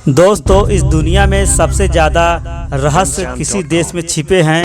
दोस्तों, इस दुनिया में सबसे ज़्यादा रहस्य किसी देश में छिपे हैं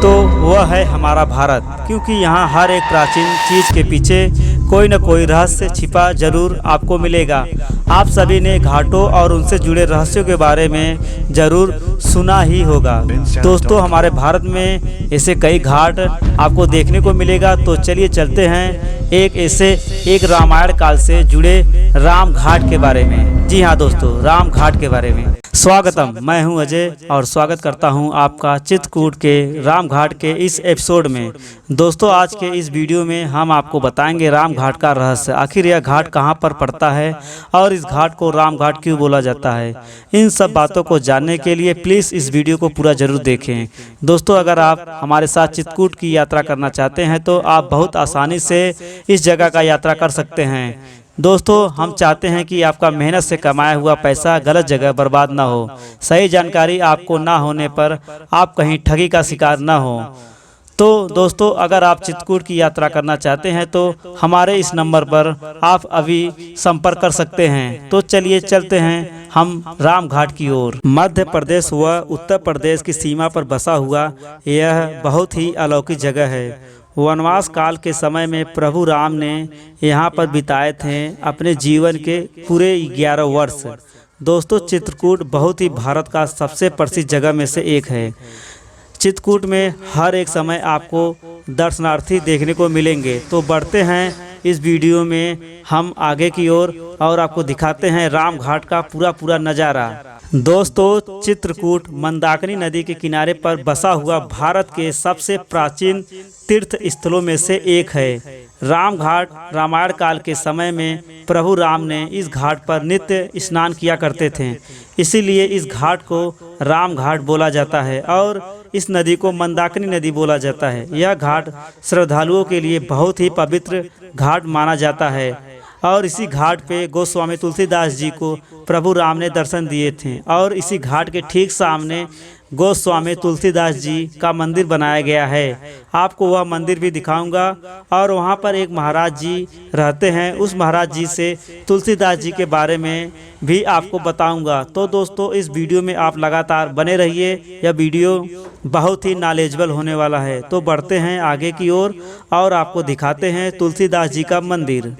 तो वह है हमारा भारत, क्योंकि यहाँ हर एक प्राचीन चीज़ के पीछे कोई न कोई रहस्य छिपा जरूर आपको मिलेगा। आप सभी ने घाटों और उनसे जुड़े रहस्यों के बारे में ज़रूर सुना ही होगा। दोस्तों, हमारे भारत में ऐसे कई घाट आपको देखने को मिलेगा। तो चलिए चलते हैं एक रामायण काल से जुड़े राम घाट के बारे में। जी हाँ दोस्तों, राम घाट के बारे में स्वागतम। मैं हूं अजय और स्वागत करता हूं आपका चित्रकूट के राम घाट के इस एपिसोड में। दोस्तों, आज के इस वीडियो में हम आपको बताएंगे राम घाट का रहस्य। आखिर यह घाट कहां पर पड़ता है और इस घाट को राम घाट क्यों बोला जाता है। इन सब बातों को जानने के लिए प्लीज़ इस वीडियो को पूरा जरूर देखें। दोस्तों, अगर आप हमारे साथ चित्रकूट की यात्रा करना चाहते हैं तो आप बहुत आसानी से इस जगह का यात्रा कर सकते हैं। दोस्तों, हम चाहते हैं कि आपका मेहनत से कमाया हुआ पैसा गलत जगह बर्बाद ना हो। सही जानकारी आपको ना होने पर आप कहीं ठगी का शिकार ना हो। तो दोस्तों, अगर आप चित्रकूट की यात्रा करना चाहते हैं तो हमारे इस नंबर पर आप अभी संपर्क कर सकते हैं। तो चलिए चलते हैं हम राम घाट की ओर। मध्य प्रदेश व उत्तर प्रदेश की सीमा पर बसा हुआ यह बहुत ही अलौकिक जगह है। वनवास काल के समय में प्रभु राम ने यहाँ पर बिताए थे अपने जीवन के पूरे 11 वर्ष। दोस्तों, चित्रकूट बहुत ही भारत का सबसे प्रसिद्ध जगह में से एक है। चित्रकूट में हर एक समय आपको दर्शनार्थी देखने को मिलेंगे। तो बढ़ते हैं इस वीडियो में हम आगे की ओर और आपको दिखाते हैं राम घाट का पूरा नज़ारा। दोस्तों, चित्रकूट मंदाकिनी नदी के किनारे पर बसा हुआ भारत के सबसे प्राचीन तीर्थ स्थलों में से एक है। राम घाट रामायण काल के समय में प्रभु राम ने इस घाट पर नित्य स्नान किया करते थे, इसीलिए इस घाट को राम घाट बोला जाता है और इस नदी को मंदाकिनी नदी बोला जाता है। यह घाट श्रद्धालुओं के लिए बहुत ही पवित्र घाट माना जाता है और इसी घाट पे गोस्वामी तुलसीदास जी को प्रभु राम ने दर्शन दिए थे और इसी घाट के ठीक सामने गोस्वामी तुलसीदास जी का मंदिर बनाया गया है। आपको वह मंदिर भी दिखाऊंगा और वहाँ पर एक महाराज जी रहते हैं। उस महाराज जी से तुलसीदास जी के बारे में भी आपको बताऊंगा। तो दोस्तों, इस वीडियो में आप लगातार बने रहिए। यह वीडियो बहुत ही नॉलेजेबल होने वाला है। तो बढ़ते हैं आगे की ओर और आपको दिखाते हैं तुलसीदास जी का मंदिर।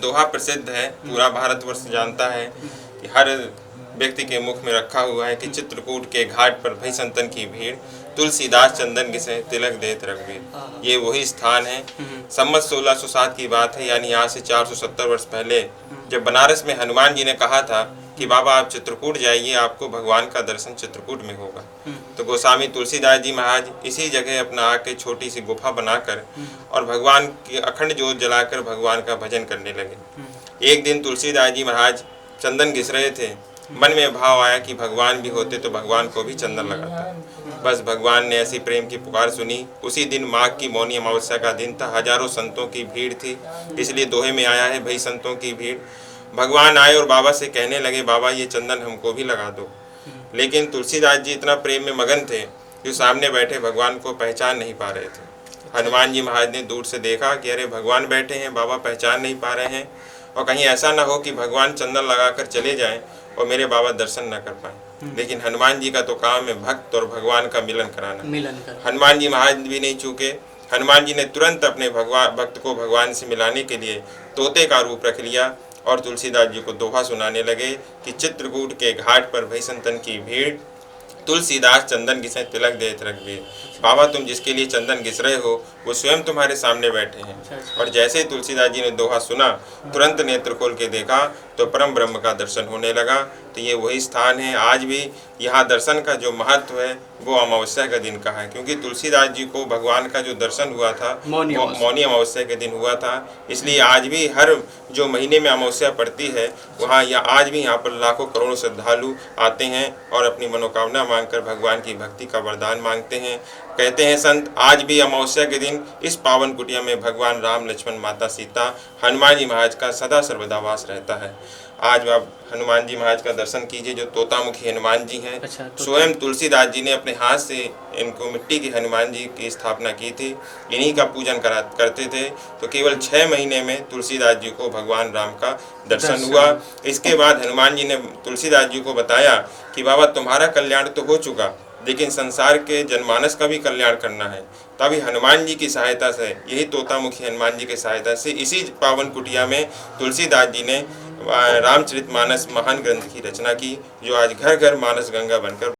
दोहा प्रसिद्ध है, पूरा भारतवर्ष जानता है कि हर व्यक्ति के मुख में रखा हुआ है कि चित्रकूट के घाट पर भई संतन की भीड़, तुलसीदास चंदन घिसे तिलक देत रघुवीर। ये वही स्थान है। संवत 1607 की बात है, यानी आज से 470 वर्ष पहले, जब बनारस में हनुमान जी ने कहा था कि बाबा आप चित्रकूट जाइए, आपको भगवान का दर्शन चित्रकूट में होगा। तो गोस्वामी तुलसीदास जी महाराज इसी जगह अपना आके छोटी सी गुफा बनाकर और भगवान की अखंड जोत जलाकर भगवान का भजन करने लगे। एक दिन तुलसीदास जी महाराज चंदन घिस रहे थे। मन में भाव आया कि भगवान भी होते तो भगवान को भी चंदन लगाता। बस भगवान ने ऐसी प्रेम की पुकार सुनी। उसी दिन माघ की मौनी अमावस्या का दिन था। हजारों संतों की भीड़ थी, इसलिए दोहे में आया है भई संतों की भीड़। भगवान आए और बाबा से कहने लगे, बाबा ये चंदन हमको भी लगा दो। लेकिन तुलसीदास जी इतना प्रेम में मगन थे कि सामने बैठे भगवान को पहचान नहीं पा रहे थे। हनुमान जी महाराज ने दूर से देखा कि अरे भगवान बैठे हैं, बाबा पहचान नहीं पा रहे हैं, और कहीं ऐसा ना हो कि भगवान चंदन लगाकर चले जाएं और मेरे बाबा दर्शन न कर पाए। लेकिन हनुमान जी का तो काम है भक्त और भगवान का मिलन कराना। हनुमान जी महाराज भी नहीं चूके। हनुमान जी ने तुरंत अपने भक्त को भगवान से मिलाने के लिए तोते का रूप रख लिया और तुलसीदास जी को दोहा सुनाने लगे कि चित्रकूट के घाट पर भई संतन की भीड़, तुलसीदास चंदन घिसे तिलक देत रघुवीर। बाबा तुम जिसके लिए चंदन घिस रहे हो वो स्वयं तुम्हारे सामने बैठे हैं। और जैसे ही तुलसीदास जी ने दोहा सुना, तुरंत नेत्र खोल के देखा तो परम ब्रह्म का दर्शन होने लगा। तो ये वही स्थान है। आज भी यहाँ दर्शन का जो महत्व है वो अमावस्या के दिन का है, क्योंकि तुलसीदास जी को भगवान का जो दर्शन हुआ था मौनी वो मौनी अमावस्या के दिन हुआ था। इसलिए आज भी हर जो महीने में अमावस्या पड़ती है वहाँ या आज भी यहाँ पर लाखों करोड़ों श्रद्धालु आते हैं और अपनी मनोकामना मांगकर भगवान की भक्ति का वरदान मांगते हैं। कहते हैं संत, आज भी अमावस्या के दिन इस पावन कुटिया में भगवान राम, लक्ष्मण, माता सीता, हनुमान जी महाराज का सदा सर्वदा वास रहता है। आज आप हनुमान जी महाराज का दर्शन कीजिए, जो तोतामुखी हनुमान जी हैं। अच्छा, स्वयं तुलसीदास जी ने अपने हाथ से इनको मिट्टी के हनुमान जी की स्थापना की थी, इन्हीं का पूजन करते थे। तो केवल 6 महीने में तुलसीदास जी को भगवान राम का दर्शन हुआ। इसके बाद हनुमान जी ने तुलसीदास जी को बताया कि बाबा तुम्हारा कल्याण तो हो चुका, लेकिन संसार के जनमानस का भी कल्याण करना है। तभी हनुमान जी की सहायता से, यही तोतामुखी हनुमान जी की सहायता से इसी पावन कुटिया में तुलसीदास जी ने रामचरितमानस महान ग्रंथ की रचना की, जो आज घर घर मानस गंगा बनकर